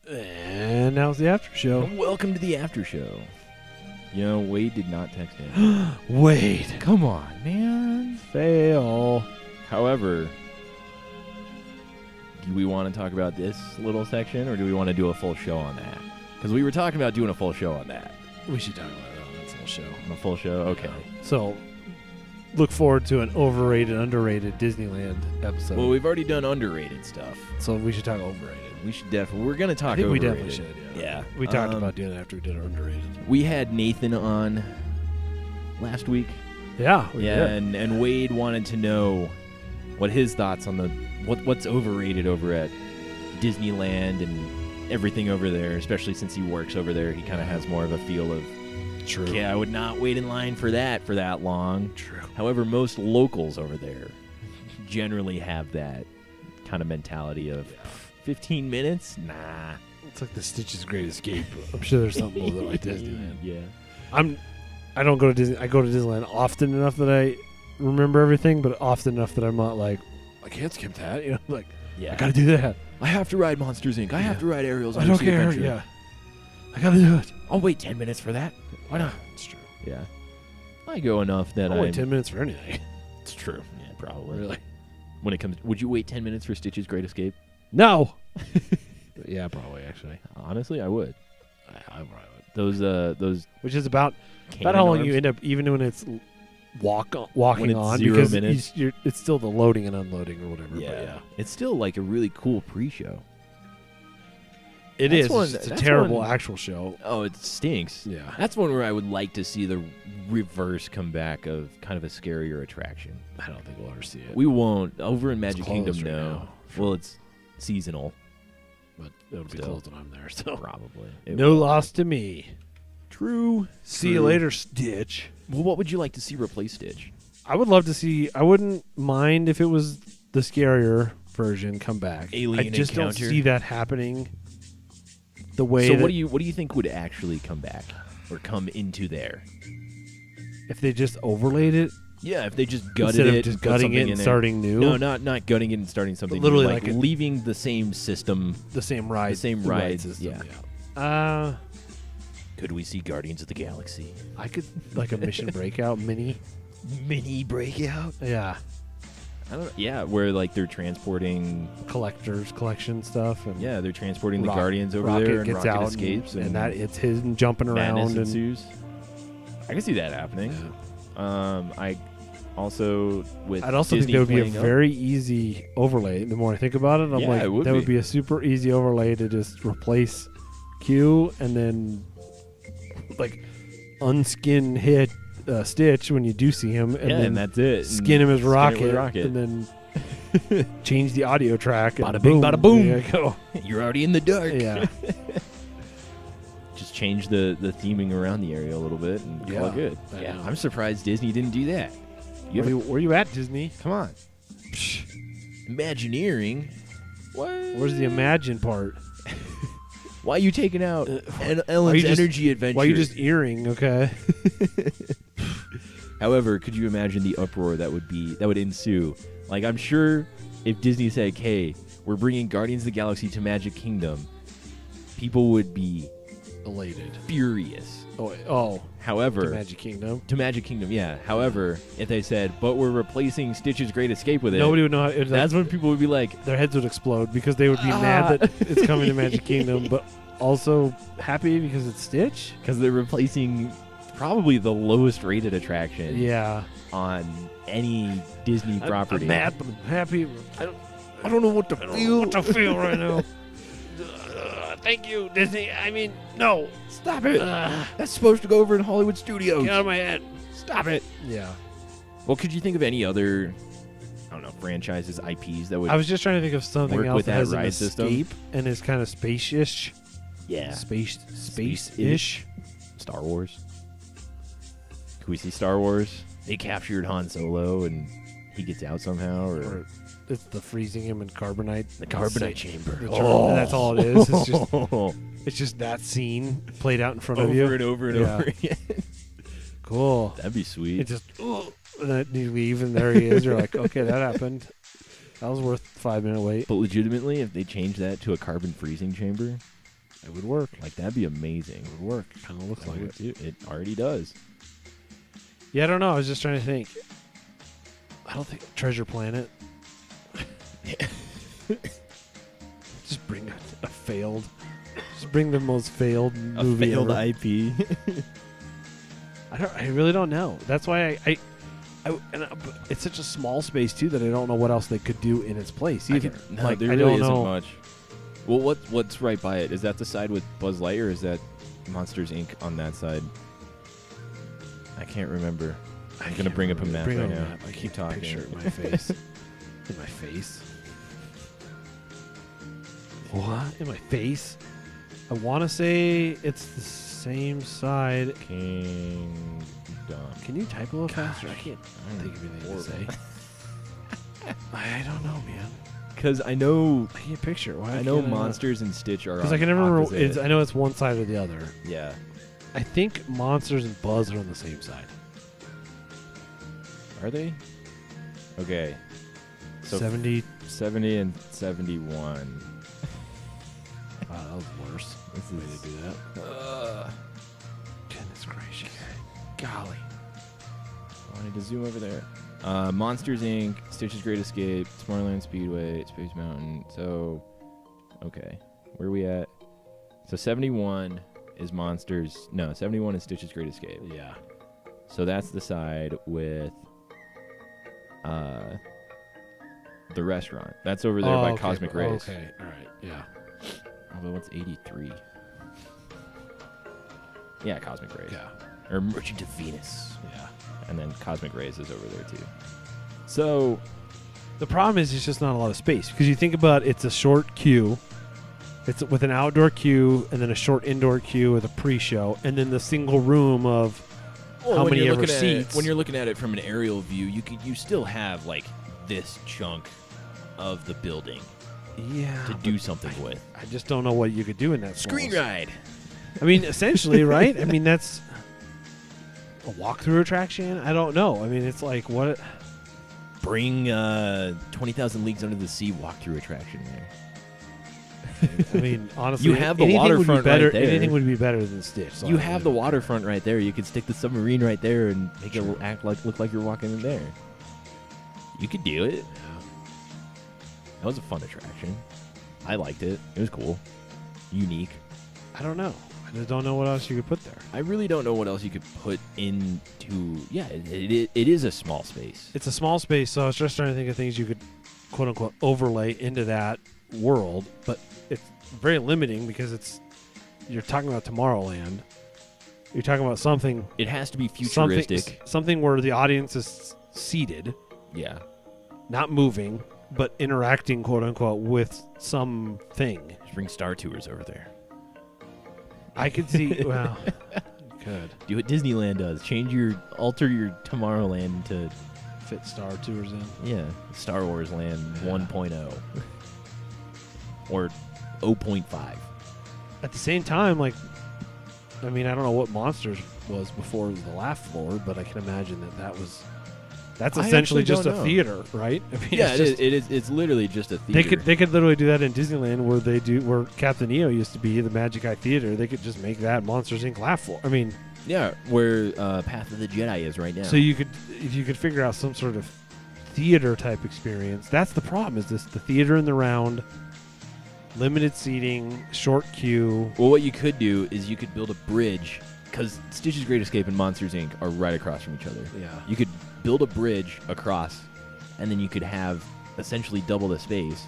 And now it's the after show. Welcome to the after show. You know, Wade did not text in. Wade. Come on, man. Fail. However, do we want to talk about this little section, or do we want to do a full show on that? Because we were talking about doing a full show on that. We should talk about it on that full show. On a full show? Okay. Yeah. So, look forward to an overrated, underrated Disneyland episode. Well, we've already done underrated stuff. So we should talk overrated. We should definitely. We're going to talk I think overrated. we definitely should, Yeah. We talked about doing it after we did our underrated. We had Nathan on last week. Yeah. And Wade wanted to know what his thoughts on the what's overrated over at Disneyland and everything over there, especially since he works over there. He kind of has more of a feel of, True. Yeah, I would not wait in line for that long. True. However, most locals over there generally have that kind of mentality of 15 minutes? Nah. It's like the Stitch's Great Escape. I'm sure there's something a little bit like Disneyland. Yeah. I don't go to Disney. I go to Disneyland often enough that I remember everything, but often enough that I'm not like, I can't skip that. You know, like, Yeah. I gotta do that. I have to ride Monsters, Inc. I have to ride Ariel's I don't Undersea care. Adventure. Yeah, I gotta do it. I'll wait 10 minutes for that. Why not? It's true. Yeah. I go enough that I'll I wait 10 minutes for anything. It's true. Yeah, probably. Really? When it comes, would you wait 10 minutes for Stitch's Great Escape? No. Yeah, probably actually. Honestly, I would. I probably would. Those Which is about cannon how long arms, you end up, even when it's walking When it's on, 0 because minutes. it's still the loading and unloading or whatever. Yeah. But yeah. It's still like a really cool pre-show. It That's is. one- It's just a that's terrible one- actual show. Oh, it stinks. Yeah. That's one where I would like to see the reverse comeback of kind of a scarier attraction. I don't think we'll ever see it. We won't. Over in Magic Kingdom, closed right no. now. Well, it's seasonal, But it'll be Still. closed when I'm there. So probably. no loss to me. True. See you later, Stitch. Well, what would you like to see replace Stitch? I would love to see. I wouldn't mind if it was the scarier version come back. Alien I just encounter. don't see that happening. The way So that what do you think would actually come back or come into there? if they just overlaid it Yeah, if they just gutted instead it, of just put gutting something it in and there. starting new. No, not gutting it and starting something literally new. Like, like leaving the same system. the same ride. The same ride ride, system. yeah. Could we see Guardians of the Galaxy? I could like a Mission Breakout mini. Mini breakout? Yeah, I don't know. Yeah, where like they're transporting. collection stuff, and Yeah, they're transporting the Rock- Guardians over Rocket there, and gets Rocket out escapes, and that it's him jumping madness around and ensues. I can see that happening. I also with I'd also Disney think that would be a playing up- very easy overlay. The more I think about it, I'm Yeah, like, it would that would be. be a super easy overlay to just replace Q and then like unskin hit Stitch when you do see him, and yeah, then and that's it. skin him as Skin it Rocket, with Rocket. and then change the audio track. And Bada bing, boom, bada boom. There you go. You're already in the dark. Yeah, Just change the theming around the area a little bit and call Yeah, it good. I Yeah, know. I'm surprised Disney didn't do that. where you at, Disney? Come on. Imagineering. What? Where's the Imagine part? Why are you taking out why Ellen's you just- energy adventure? Why you just earring? Okay. However, could you imagine the uproar that would ensue? Like, I'm sure if Disney said, "Hey, we're bringing Guardians of the Galaxy to Magic Kingdom," people would be Elated. furious. Oh, However, to Magic Kingdom. to Magic Kingdom, yeah. However, if they said, "But we're replacing Stitch's Great Escape with it," Nobody would know how. that's when people would be like, their heads would explode because they would be mad that it's coming to Magic Kingdom, but also happy because it's Stitch. because they're replacing probably the lowest rated attraction Yeah, on any Disney property. I'm mad, but I'm happy. I don't know what to feel. What to feel right now. Thank you, Disney. I mean, no, Stop it! That's supposed to go over in Hollywood Studios. get out of my head. Stop it! Yeah, Well, could you think of any other, I don't know, franchises, IPs that would? I was just trying to think of something Work else with that that has an ride system? escape and is kind of space-ish. yeah, Space-ish. Star Wars. Could we see Star Wars? They captured Han Solo and he gets out somehow, Or it's the freezing him in carbonite. the carbonite chamber. That's all it is. It's just that scene played out in front of you. over and over and Yeah. over again. Cool. That'd be sweet. It just, and then you leave, and there he is. You're like, okay, that happened. That was worth 5-minute wait. But legitimately, if they change that to a carbon freezing chamber, It would work. Like, that'd be amazing. It would work. Kind of looks like it. It already does. Yeah, I don't know. I was just trying to think. I don't think Treasure Planet. Just bring a failed. Just bring the most failed movie failed ever. IP. I really don't know. That's why it's such a small space too that I don't know what else they could do in its place either. Like, there really isn't much. Well, what's right by it? Is that the side with Buzz Lightyear, or is that Monsters Inc. on that side? I can't remember. I'm gonna bring up a map right now. I keep talking. Picture it in my face. In my face. What? In my face? I want to say it's the same side. Kingdom. Can you type a little faster? I can't think of anything to say. I don't know, man. Because I know. I can't picture it. I know Monsters and Stitch are. Because I can never remember. I know it's one side or the other. Yeah. I think Monsters and Buzz are on the same side. Are they? Okay. So 70 and 71. Wow, that was worse. This way to do that. Goodness gracious. Golly. I wanted to zoom over there. Monsters Inc., Stitch's Great Escape, Tomorrowland Speedway, Space Mountain. So, okay. Where are we at? So 71 is Monsters. No, 71 is Stitch's Great Escape. Yeah. So that's the side with the restaurant. That's over there by Cosmic Rays. Okay, all right, yeah. Although what's 83? Yeah, Cosmic Rays. Yeah. Or Merchant of Venus. Yeah. And then Cosmic Rays is over there too. So the problem is it's just not a lot of space because you think about it's a short queue. It's with an outdoor queue and then a short indoor queue with a pre-show and then the single room of how many ever seats. When you're looking at it from an aerial view, you still have like this chunk of the building. Yeah. To do something with. I just don't know what you could do in that screen ride. I mean, essentially, right? I mean, that's a walkthrough attraction. I don't know. I mean, it's like what? Bring 20,000 Leagues Under the Sea walkthrough attraction there. I mean, honestly, you have the waterfront right there. Anything would be better than Stitch. So you have the waterfront right there. You could stick the submarine right there and make it look like you're walking in there. You could do it. Yeah. That was a fun attraction. I liked it. It was cool. Unique. I don't know. I just don't know what else you could put there. I really don't know what else you could put into... Yeah, it is a small space. It's a small space, so I was just trying to think of things you could, quote-unquote, overlay into that world, but it's very limiting because you're talking about Tomorrowland. You're talking about something... It has to be futuristic. Something where the audience is seated. Yeah. Not moving, but interacting, quote-unquote, with something. Just bring Star Tours over there. I could see... well, could. Do what Disneyland does. Alter your Tomorrowland to... fit Star Tours in. Yeah. Star Wars Land 1.0. Or 0.5. At the same time, like... I mean, I don't know what Monsters was before it was the laugh floor, but I can imagine that's essentially just a theater, right? I mean, yeah, it's literally just a theater. They could literally do that in Disneyland where Captain EO used to be, the Magic Eye Theater. They could just make that Monsters Inc. laugh floor. I mean, yeah, where Path of the Jedi is right now. So if you could figure out some sort of theater type experience. That's the problem. Is the theater in the round, limited seating, short queue. Well, what you could do is you could build a bridge because Stitch's Great Escape and Monsters Inc. are right across from each other. Yeah, you could build a bridge across, and then you could have essentially double the space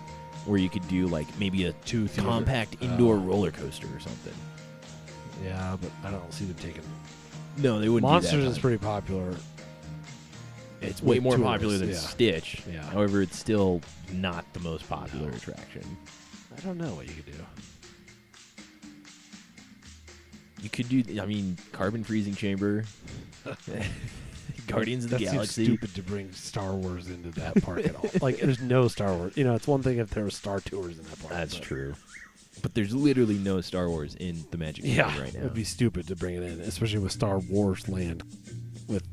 where you could do like maybe a compact indoor roller coaster or something. Yeah, but I don't see them taking... No, they wouldn't. Monsters is pretty popular. It's way more popular than yeah. Stitch. Yeah. However, it's still not the most popular attraction. I don't know what you could do. You could do, I mean, Carbon Freezing Chamber. Guardians of the Galaxy. Seems stupid to bring Star Wars into that park at all. Like, there's no Star Wars. You know, it's one thing if there was Star Tours in that park. That's true. But there's literally no Star Wars in the Magic Kingdom right now. It would be stupid to bring it in, especially with Star Wars Land with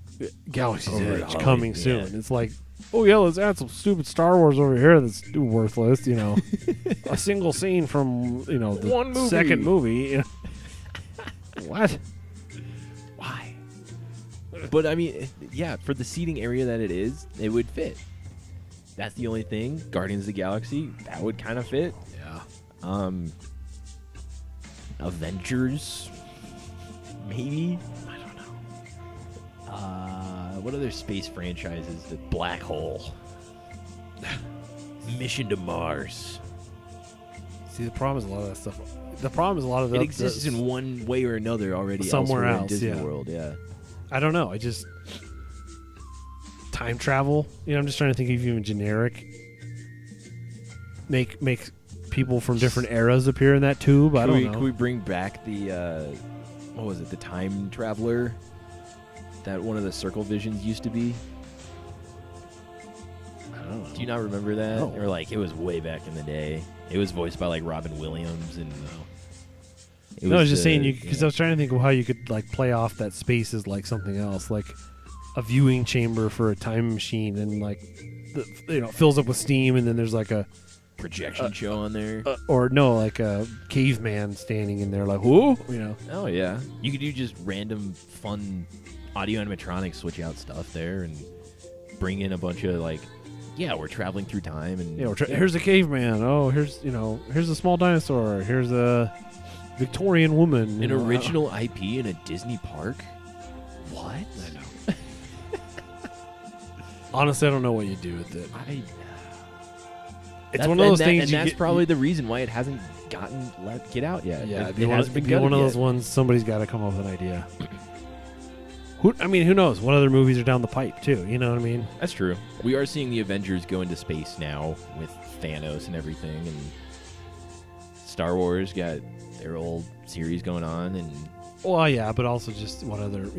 Galaxy's Edge coming soon. It's like oh yeah, let's add some stupid Star Wars over here that's worthless. A single scene from the One movie. second movie. What? Why? But I mean, yeah, for the seating area that it is, it would fit. That's the only thing. Guardians of the Galaxy, that would kind of fit. Yeah. Avengers, maybe. I don't know. What other space franchises? The Black Hole, Mission to Mars. See, the problem is a lot of that stuff. The problem is a lot of It exists in one way or another already somewhere elsewhere else, in Disney yeah. World. Yeah. I don't know. Time travel. I'm just trying to think of even generic. Make people from different eras appear in that tube. I don't know. Can we bring back the what was it? The time traveler that one of the Circle Visions used to be. I don't know. Do you not remember that? No. Or it was way back in the day. It was voiced by Robin Williams and. I was just saying because I was trying to think of how you could play off that space as something else, like a viewing chamber for a time machine, and it fills up with steam, and then there's a projection show on there. Or no, a caveman standing in there, whoa, Oh yeah, you could do just random fun audio animatronics, switch out stuff there, and bring in a bunch of we're traveling through time, and here's a caveman. Oh, here's a small dinosaur. Here's a Victorian woman. An original IP in a Disney park. What? I know. Honestly, I don't know what you do with it. It's one of those things, and that's probably the reason why it hasn't get out yet. Yeah, it hasn't been one of yet. those ones. Somebody's got to come up with an idea. Who knows? What other movies are down the pipe too? You know what I mean? That's true. We are seeing the Avengers go into space now with Thanos and everything, and Star Wars got their old series going on, and well, yeah, but also just what other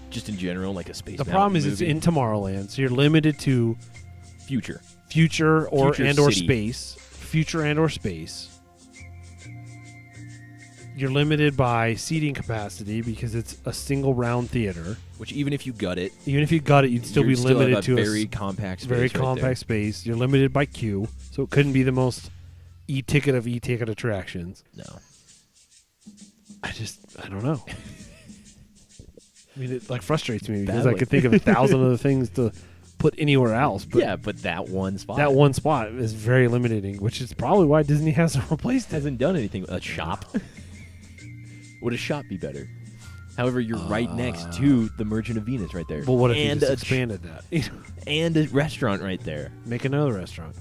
just in general, a space. The problem is movie. it's in Tomorrowland, so you're limited to future or city. space. Future and or space. You're limited by seating capacity because it's a single round theater. Which even if you gut it, you'd still be limited have a to very compact space. Very compact space. You're limited by queue, so it couldn't be the most e-ticket of e-ticket attractions. No. I don't know. I mean, it frustrates me because Badly. I could think of 1,000 other things to put anywhere else. But but that one spot. That one spot is very limiting, which is probably why Disney hasn't replaced it. Hasn't done anything. A shop? Would a shop be better? However, you're right next to the Merchant of Venus right there. Well, what if you just expanded that? And a restaurant right there. Make another restaurant.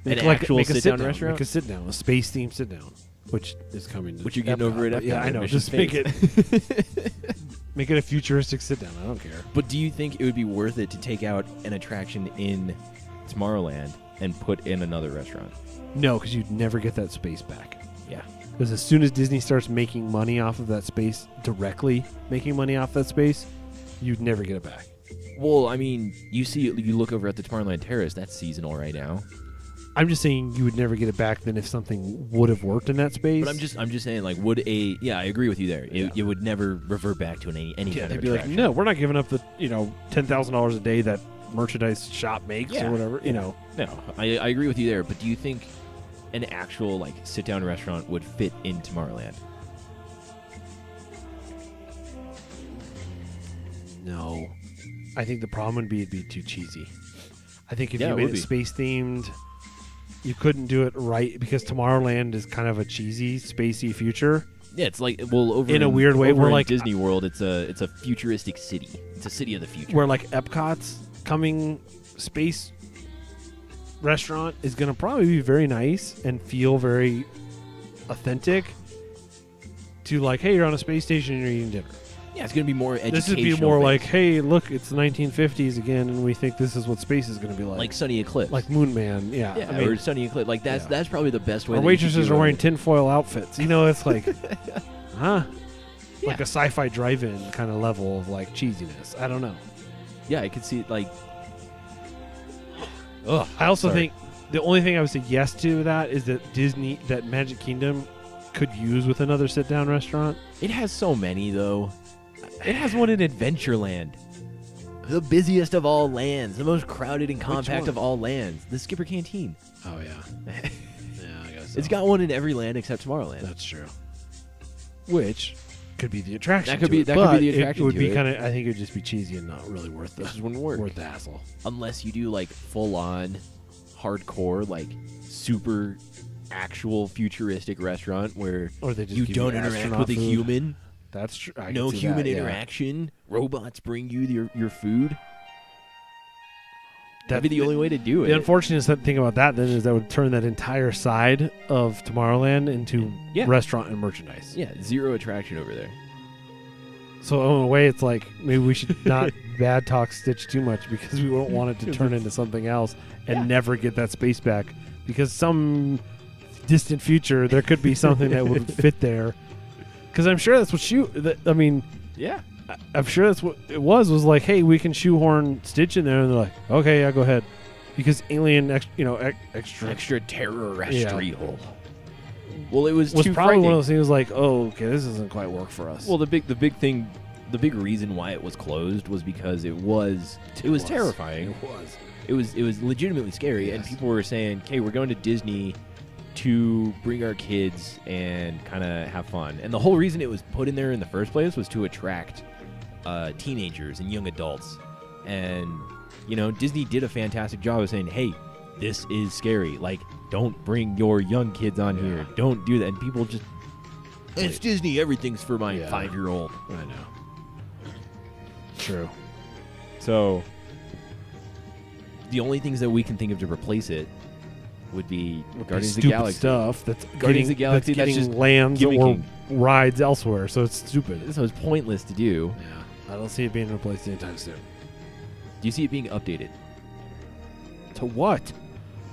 An actual make a sit-down restaurant? Make a sit-down, a space-themed sit-down, which is coming. Which you're getting over it after. Yeah, I know. Mission Just make it make it a futuristic sit-down. I don't care. But do you think it would be worth it to take out an attraction in Tomorrowland and put in another restaurant? No, because you'd never get that space back. Yeah. Because as soon as Disney starts making money off of that space, directly making money off that space, you'd never get it back. Well, I mean, you look over at the Tomorrowland Terrace, that's seasonal right now. I'm just saying you would never get it back then if something would have worked in that space. But I'm just saying, I agree with you there. It would never revert back to any kind of they'd be attraction. like, no, we're not giving up the $10,000 a day that merchandise shop makes or whatever. No, I agree with you there. But do you think an actual sit-down restaurant would fit in Tomorrowland? No, I think the problem would be it'd be too cheesy. I think if you it made would it be. space themed, you couldn't do it right because Tomorrowland is kind of a cheesy, spacey future. Yeah, it's over in a weird way. Over We're in like Disney World. It's a futuristic city. It's a city of the future. Where Epcot's coming space restaurant is going to probably be very nice and feel very authentic. To hey, you're on a space station and you're eating dinner. Yeah, it's going to be more educational. This would be more hey, look, it's the 1950s again, and we think this is what space is going to be like. Like Sunny Eclipse. Like Moon Man, yeah. Yeah, or Sunny Eclipse. That's probably the best way. Our waitresses are wearing tinfoil outfits. It's huh? Yeah. Like a sci-fi drive-in kind of level of cheesiness. I don't know. Yeah, I could see it Ugh. I also think the only thing I would say yes to that is that Magic Kingdom could use with another sit-down restaurant. It has so many though. It has one in Adventureland. The busiest of all lands, the most crowded and compact one? of all lands, the Skipper Canteen. Oh yeah. Yeah, I guess so. It's got one in every land except Tomorrowland. That's true. Which could be the attraction. That could to be it, that could but be the attraction. It would to be it. kind of. I think it would just be cheesy and not really worth the. This just wouldn't work. Worth the hassle. Unless you do like full on, hardcore, like super actual futuristic restaurant where Or they just you give don't you interact astronaut with a food. human. That's true. I No can see human that, yeah. interaction. Robots bring you your food. That'd That- be the only way to do The it. unfortunate thing about that then is that would turn that entire side of Tomorrowland into Yeah. restaurant and merchandise. Yeah, zero attraction over there. So in a way, it's like maybe we should not bad talk Stitch too much because we won't want it to turn into something else and Yeah. never get that space back. Because some distant future, there could be something that would fit there. Because I'm sure that's what Yeah. I'm sure that's what it was like, hey, we can shoehorn Stitch in there, and they're like, okay, yeah, go ahead, because alien, Extra terrestrial. Yeah. Well, it was was too probably one frightening. of those things like, oh, okay, this doesn't quite work for us. Well, the big reason why it was closed was because it was terrifying. It was. It was legitimately scary, and Yes. people were saying, "Okay, we're going to Disney to bring our kids and kind of have fun." And the whole reason it was put in there in the first place was to attract teenagers and young adults. And Disney did a fantastic job of saying, "Hey, this is scary. Like, don't bring your young kids on here. Don't do that." And people just, it's Disney. Everything's for my 5-year-old. I know. True. So the only things that we can think of to replace it would be Guardians of the Stupid Galaxy stuff that's Guardians of the Galaxy, that's that's getting just lands or gimmicking. rides elsewhere, so it's stupid. So it's pointless to do. Yeah, I don't see it being replaced anytime soon. Do you see it being updated? To what?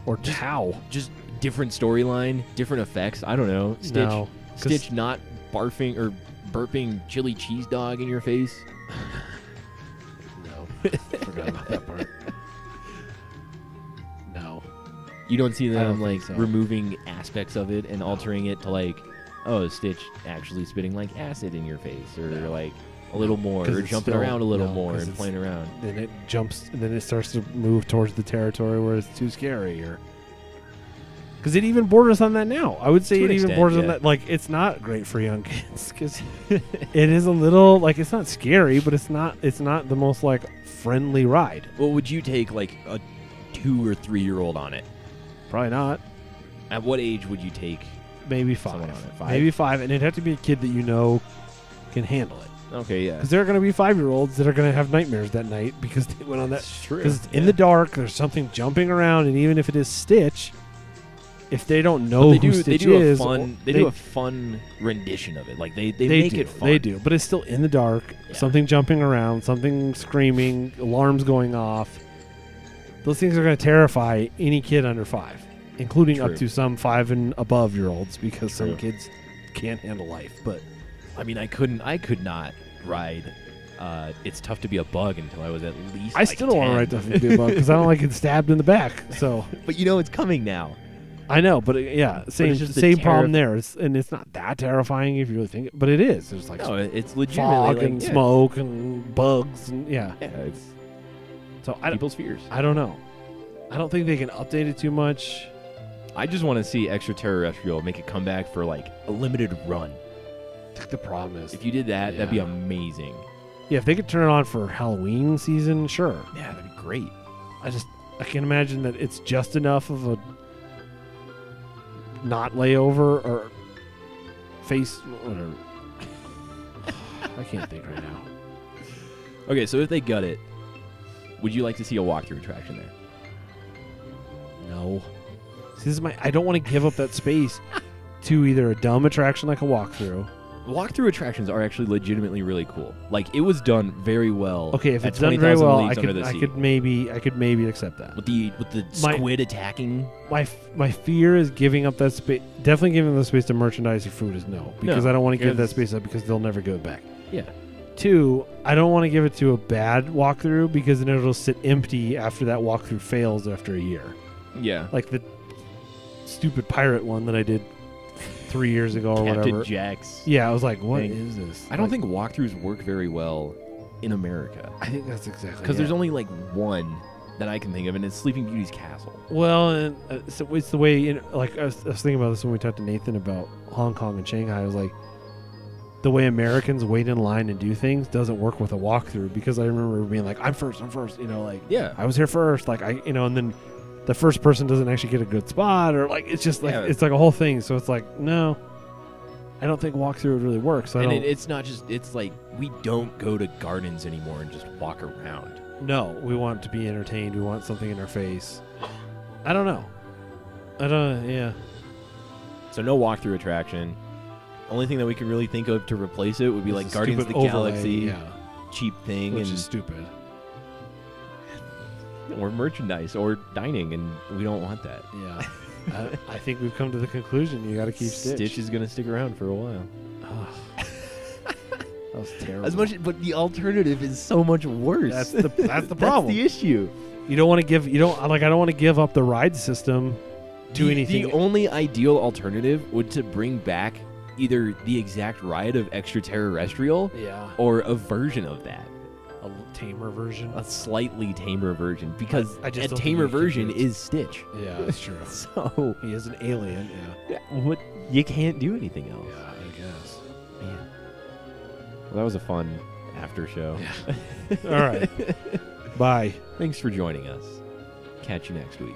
Or to how? Just different storyline, different effects. I don't know. No, 'cause- Stitch not barfing or burping chili cheese dog in your face. No, forgot about that part. No. You don't see I don't them like think so. removing aspects of it and altering it to like, oh, Stitch actually spitting like acid in your face, or like a little more, 'Cause or it's jumping still- around a little no, more 'cause and it's- playing around. Then it jumps, and then it starts to move towards the territory where it's too scary, or because it even borders on that now. I would say To it an even extent, borders on yeah. that. Like, it's not great for young kids because it is a little like it's not scary, but it's not the most like friendly ride. Well, would you take like a 2 or 3-year-old on it? Probably not. At what age would you take? Maybe Someone 5. on it. 5? Maybe 5, and it'd have to be a kid that can handle it. Okay, yeah. Because there are going to be 5-year-olds that are going to have nightmares that night because they went on that. That's true. Because it's in the dark, there's something jumping around, and even if it is Stitch, if they don't know But who Stitch they do is, a fun. They do a fun rendition of it. Like they make do, it fun. They do, but it's still in the dark. Yeah. Something jumping around, something screaming, alarms going off. Those things are going to terrify any kid under 5, including up True. to some 5 and above year olds, because some True. kids can't handle life. But I mean, I could not ride. It's tough to be a bug until I was at least. I like still don't want to 10. ride Tough to Be a Bug because I don't like getting stabbed in the back. So But it's coming now. I know, but yeah, same it's just the same problem there. And it's not that terrifying if you really think it, but it is. There's like No, it's legitimately fog like, and yeah. smoke and bugs and yeah. Yeah, it's So people's fears. I don't know. I don't think they can update it too much. I just want to see extraterrestrial make a comeback for like a limited run. I think the problem is If you did that, that'd be Yeah. amazing. if they could turn it on for Halloween season, sure. Yeah, that'd be great. I can imagine that it's just enough of a not layover or face whatever. I can't think right now. Okay, so if they gut it, would you like to see a walkthrough attraction there? No. See, I don't want to give up that space to either a dumb attraction like a walkthrough. Walkthrough attractions are actually legitimately really cool. Like, it was done very well. Okay, if at it's done very 20,000 well, Leagues Under the Sea. I could maybe accept that. with the squid attacking. My fear is giving up that space. Definitely giving up the space to merchandise or food is no, because No, I don't want to give that because- space up because they'll never give it back. Yeah. 2, I don't want to give it to a bad walkthrough because then it'll sit empty after that walkthrough fails after a year. Yeah. Like the stupid pirate one that I did 3 years ago or Captain whatever. Jack's. Yeah, I was like, what thing. is this? I don't Like, think walkthroughs work very well in America. I think that's exactly Because there's only like one that I can think of, and it's Sleeping Beauty's castle. Well, and so it's the way, like I was thinking about this when we talked to Nathan about Hong Kong and Shanghai. I was like, the way Americans wait in line and do things doesn't work with a walkthrough, because I remember being like, I'm first, like, Yeah. I was here first, like, and then the first person doesn't actually get a good spot, or like, it's just like, it's like a whole thing. So it's like, no, I don't think walkthrough would really work. So it's not just, it's like, we don't go to gardens anymore and just walk around. No, we want to be entertained. We want something in our face. I don't know. Yeah. So no walkthrough attraction. Only thing that we could really think of to replace it would be like Guardians of the Galaxy, cheap thing, which and is stupid. Or merchandise or dining, and we don't want that. Yeah, I think we've come to the conclusion you got to keep Stitch. Stitch is gonna stick around for a while. That was terrible. As much, but the alternative is so much worse. That's the problem. That's the issue. I don't want to give up the ride system to anything. The only ideal alternative would to bring back either the exact ride of extraterrestrial, or a version of that. A tamer version? A slightly tamer version, because a tamer version is Stitch. Yeah, that's true. So he is an alien, What, you can't do anything else. Yeah, I guess. Man. Well, that was a fun after show. Yeah. All right. Bye. Thanks for joining us. Catch you next week.